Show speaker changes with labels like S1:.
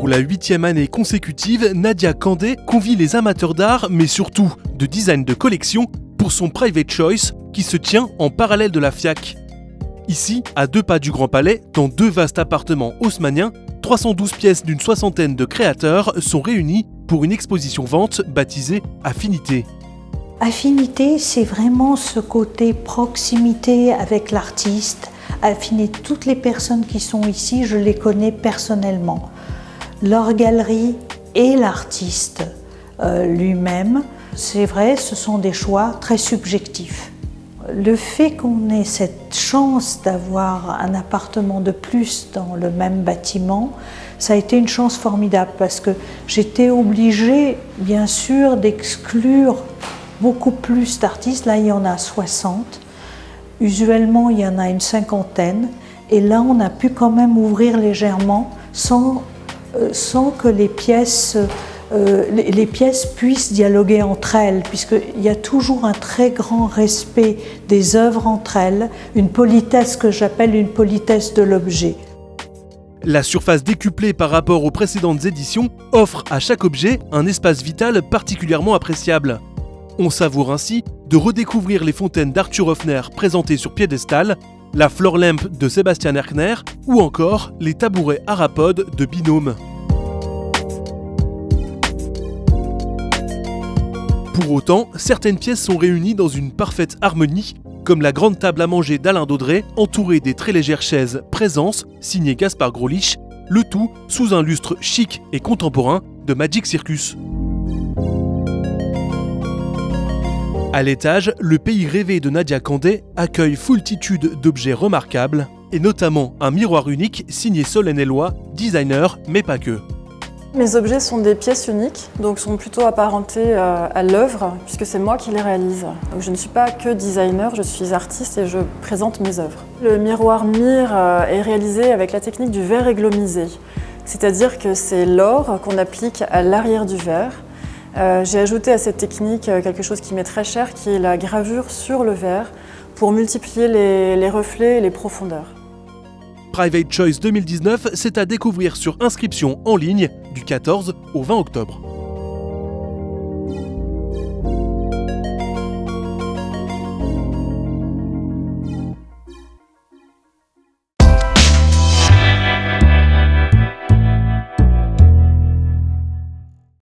S1: la 8e année consécutive, Nadia Candé convie les amateurs d'art, mais surtout de design de collection, pour son Private Choice qui se tient en parallèle de la FIAC. Ici, à 2 pas du Grand Palais, dans 2 vastes appartements haussmanniens, 312 pièces d'une soixantaine de créateurs sont réunies pour une exposition-vente baptisée Affinité.
S2: Affinité, c'est vraiment ce côté proximité avec l'artiste. Affinité, toutes les personnes qui sont ici, je les connais personnellement. Leur galerie et l'artiste lui-même, c'est vrai, ce sont des choix très subjectifs. Le fait qu'on ait cette chance d'avoir un appartement de plus dans le même bâtiment, ça a été une chance formidable parce que j'étais obligée, bien sûr, d'exclure beaucoup plus d'artistes. Là, il y en a 60. Usuellement, il y en a une 50aine. Et là, on a pu quand même ouvrir légèrement sans que les pièces puissent dialoguer entre elles, puisqu'il y a toujours un très grand respect des œuvres entre elles, une politesse que j'appelle une politesse de l'objet.
S1: La surface décuplée par rapport aux précédentes éditions offre à chaque objet un espace vital particulièrement appréciable. On savoure ainsi de redécouvrir les fontaines d'Arthur Hoffner présentées sur piédestal, la Floor Lamp de Sébastien Erkner ou encore les tabourets arapodes de Binôme. Pour autant, certaines pièces sont réunies dans une parfaite harmonie, comme la grande table à manger d'Alain Daudré, entourée des très légères chaises Présence, signée Gaspard Grolich, le tout sous un lustre chic et contemporain de Magic Circus. À l'étage, le pays rêvé de Nadia Candé accueille foultitude d'objets remarquables, et notamment un miroir unique signé Solène Eloi, designer, mais pas que.
S3: Mes objets sont des pièces uniques, donc sont plutôt apparentés à l'œuvre, puisque c'est moi qui les réalise. Donc je ne suis pas que designer, je suis artiste et je présente mes œuvres. Le miroir mire est réalisé avec la technique du verre églomisé, c'est-à-dire que c'est l'or qu'on applique à l'arrière du verre. J'ai ajouté à cette technique quelque chose qui m'est très cher, qui est la gravure sur le verre, pour multiplier les reflets et les profondeurs.
S1: Private Choice 2019, c'est à découvrir sur inscription en ligne du 14 au 20 octobre.